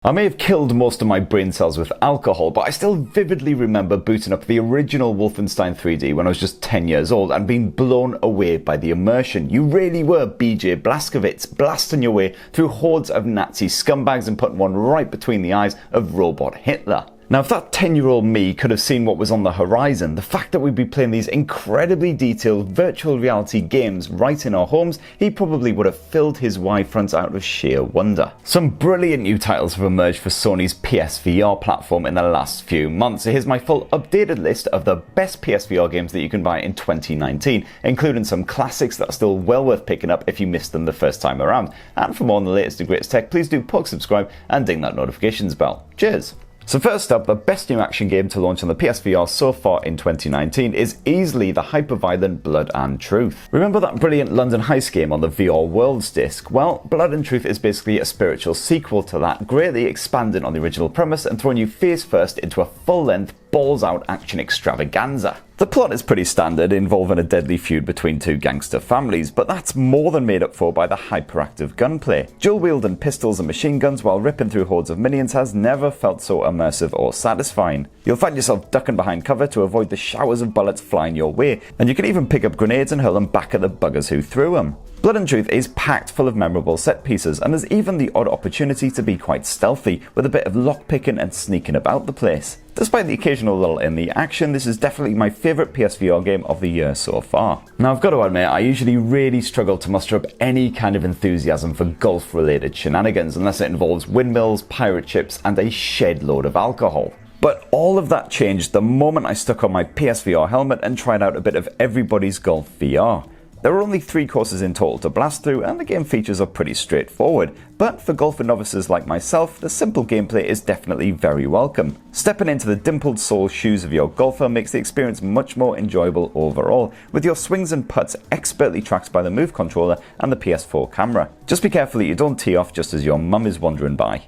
I may have killed most of my brain cells with alcohol, but I still vividly remember booting up the original Wolfenstein 3D when I was just 10 years old and being blown away by the immersion. You really were BJ Blazkowicz, blasting your way through hordes of Nazi scumbags and putting one right between the eyes of robot Hitler. Now, if that 10-year-old me could have seen what was on the horizon, the fact that we'd be playing these incredibly detailed virtual reality games right in our homes, he probably would have filled his wide fronts out of sheer wonder. Some brilliant new titles have emerged for Sony's PSVR platform in the last few months. So here's my full updated list of the best PSVR games that you can buy in 2019, including some classics that are still well worth picking up if you missed them the first time around. And for more on the latest and greatest tech, please do subscribe and ding that notifications bell. Cheers! So first up, the best new action game to launch on the PSVR so far in 2019 is easily the hyper-violent Blood and Truth. Remember that brilliant London heist game on the VR Worlds disc? Well, Blood and Truth is basically a spiritual sequel to that, greatly expanding on the original premise and throwing you face first into a full-length, balls-out action extravaganza. The plot is pretty standard, involving a deadly feud between two gangster families, but that's more than made up for by the hyperactive gunplay. Dual-wielding pistols and machine guns while ripping through hordes of minions has never felt so immersive or satisfying. You'll find yourself ducking behind cover to avoid the showers of bullets flying your way, and you can even pick up grenades and hurl them back at the buggers who threw them. Blood and Truth is packed full of memorable set pieces, and there's even the odd opportunity to be quite stealthy, with a bit of lockpicking and sneaking about the place. Despite the occasional lull in the action, this is definitely my favourite PSVR game of the year so far. Now, I've got to admit, I usually really struggle to muster up any kind of enthusiasm for golf-related shenanigans unless it involves windmills, pirate ships, and a shed load of alcohol. But all of that changed the moment I stuck on my PSVR helmet and tried out a bit of Everybody's Golf VR. There are only 3 courses in total to blast through, and the game features are pretty straightforward, but for golfer novices like myself, the simple gameplay is definitely very welcome. Stepping into the dimpled sole shoes of your golfer makes the experience much more enjoyable overall, with your swings and putts expertly tracked by the Move controller and the PS4 camera. Just be careful that you don't tee off just as your mum is wandering by.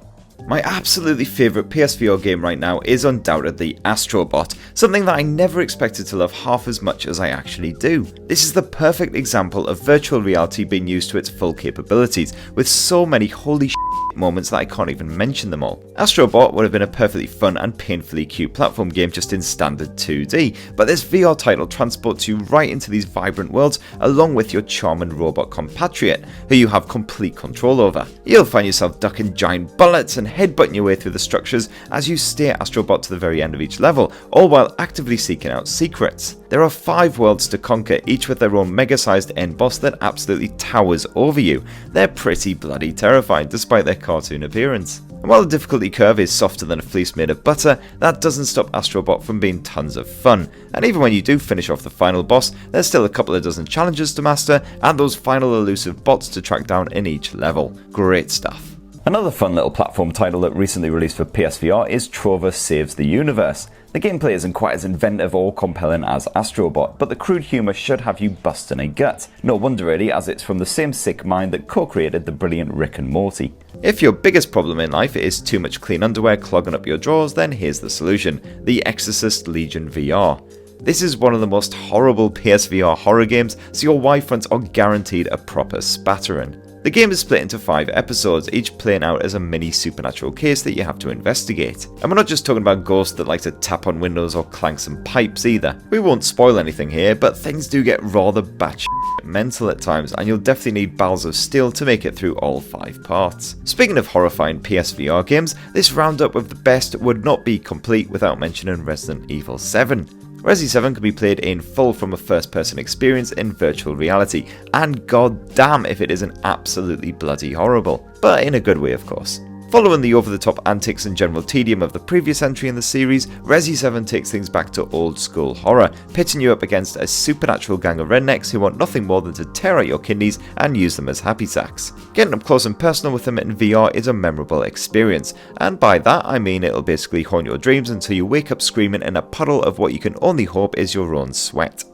My absolutely favourite PSVR game right now is undoubtedly Astro Bot, something that I never expected to love half as much as I actually do. This is the perfect example of virtual reality being used to its full capabilities, with so many holy shit moments that I can't even mention them all. Astro Bot would have been a perfectly fun and painfully cute platform game just in standard 2D, but this VR title transports you right into these vibrant worlds along with your charming robot compatriot, who you have complete control over. You'll find yourself ducking giant bullets and headbutting your way through the structures as you steer Astro Bot to the very end of each level, all while actively seeking out secrets. There are 5 worlds to conquer, each with their own mega-sized end boss that absolutely towers over you. They're pretty bloody terrifying despite their cartoon appearance. And while the difficulty curve is softer than a fleece made of butter, that doesn't stop Astro Bot from being tons of fun. And even when you do finish off the final boss, there's still a couple of dozen challenges to master and those final elusive bots to track down in each level. Great stuff. Another fun little platform title that recently released for PSVR is Trover Saves the Universe. The gameplay isn't quite as inventive or compelling as Astro Bot, but the crude humour should have you busting a gut. No wonder really, as it's from the same sick mind that co-created the brilliant Rick and Morty. If your biggest problem in life is too much clean underwear clogging up your drawers, then here's the solution: the Exorcist Legion VR. This is one of the most horrible PSVR horror games, so your Y-fronts are guaranteed a proper spattering. The game is split into 5 episodes, each playing out as a mini supernatural case that you have to investigate. And we're not just talking about ghosts that like to tap on windows or clank some pipes either. We won't spoil anything here, but things do get rather batshit mental at times, and you'll definitely need balls of steel to make it through all 5 parts. Speaking of horrifying PSVR games, this roundup of the best would not be complete without mentioning Resident Evil 7. Resi 7 can be played in full from a first-person experience in virtual reality, and god damn if it isn't absolutely bloody horrible, but in a good way of course. Following the over-the-top antics and general tedium of the previous entry in the series, Resi 7 takes things back to old-school horror, pitching you up against a supernatural gang of rednecks who want nothing more than to tear out your kidneys and use them as happy sacks. Getting up close and personal with them in VR is a memorable experience, and by that I mean it'll basically haunt your dreams until you wake up screaming in a puddle of what you can only hope is your own sweat.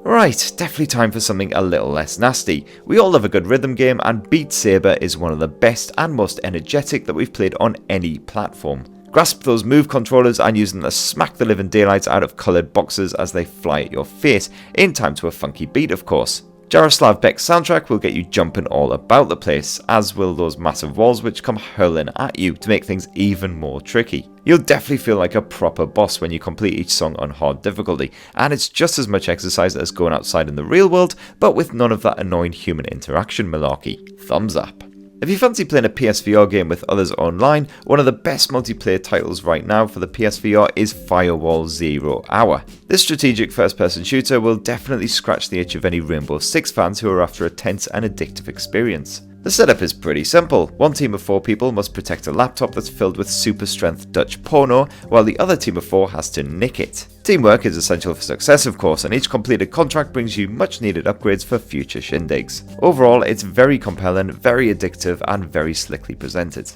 Right, definitely time for something a little less nasty. We all love a good rhythm game, and Beat Sabre is one of the best and most energetic that we've played on any platform. Grasp those Move controllers and use them to smack the living daylights out of coloured boxes as they fly at your face, in time to a funky beat of course. Jaroslav Beck's soundtrack will get you jumping all about the place, as will those massive walls which come hurling at you to make things even more tricky. You'll definitely feel like a proper boss when you complete each song on hard difficulty, and it's just as much exercise as going outside in the real world, but with none of that annoying human interaction malarkey. Thumbs up. If you fancy playing a PSVR game with others online, one of the best multiplayer titles right now for the PSVR is Firewall Zero Hour. This strategic first-person shooter will definitely scratch the itch of any Rainbow Six fans who are after a tense and addictive experience. The setup is pretty simple. One team of 4 people must protect a laptop that's filled with super strength Dutch porno, while the other team of 4 has to nick it. Teamwork is essential for success, of course, and each completed contract brings you much needed upgrades for future shindigs. Overall, it's very compelling, very addictive, and very slickly presented.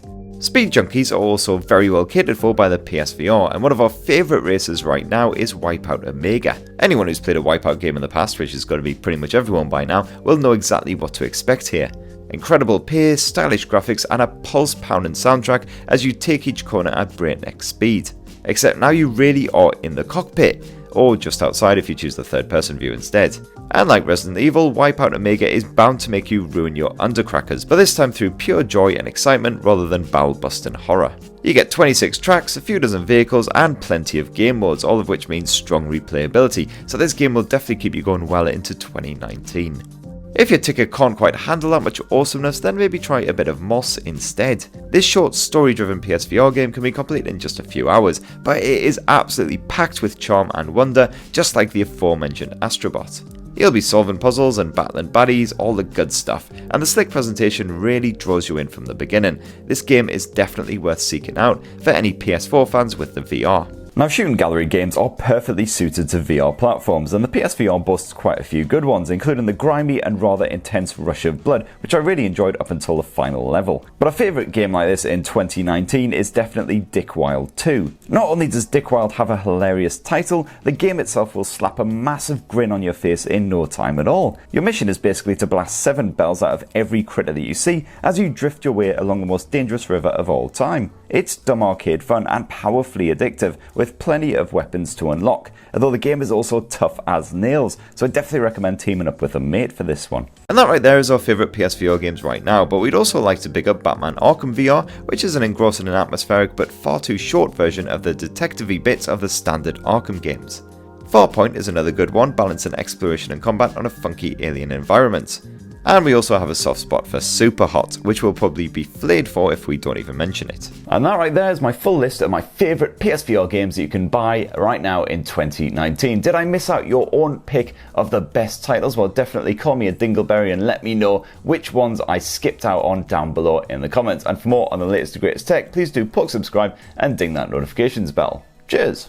Speed junkies are also very well catered for by the PSVR, and one of our favourite races right now is Wipeout Omega. Anyone who's played a Wipeout game in the past, which is going to be pretty much everyone by now, will know exactly what to expect here. Incredible pace, stylish graphics, and a pulse-pounding soundtrack as you take each corner at breakneck speed. Except now you really are in the cockpit, or just outside if you choose the third-person view instead. And like Resident Evil, Wipeout Omega is bound to make you ruin your undercrackers, but this time through pure joy and excitement rather than bowel-busting horror. You get 26 tracks, a few dozen vehicles, and plenty of game modes, all of which means strong replayability, so this game will definitely keep you going well into 2019. If your ticket can't quite handle that much awesomeness, then maybe try a bit of Moss instead. This short story-driven PSVR game can be completed in just a few hours, but it is absolutely packed with charm and wonder, just like the aforementioned Astro Bot. You'll be solving puzzles and battling baddies, all the good stuff, and the slick presentation really draws you in from the beginning. This game is definitely worth seeking out for any PS4 fans with the VR. Now, shooting gallery games are perfectly suited to VR platforms, and the PSVR boasts quite a few good ones, including the grimy and rather intense Rush of Blood, which I really enjoyed up until the final level. But a favourite game like this in 2019 is definitely Dick Wilde 2. Not only does Dick Wilde have a hilarious title, the game itself will slap a massive grin on your face in no time at all. Your mission is basically to blast 7 bells out of every critter that you see as you drift your way along the most dangerous river of all time. It's dumb arcade fun and powerfully addictive, with plenty of weapons to unlock, although the game is also tough as nails, so I definitely recommend teaming up with a mate for this one. And that right there is our favourite PSVR games right now, but we'd also like to big up Batman Arkham VR, which is an engrossing and atmospheric but far too short version of the detective-y bits of the standard Arkham games. Farpoint is another good one, balancing exploration and combat on a funky alien environment. And we also have a soft spot for Super Hot, which we'll probably be flayed for if we don't even mention it. And that right there is my full list of my favourite PSVR games that you can buy right now in 2019. Did I miss out your own pick of the best titles? Well, definitely call me a dingleberry and let me know which ones I skipped out on down below in the comments. And for more on the latest and greatest tech, please do subscribe and ding that notifications bell. Cheers!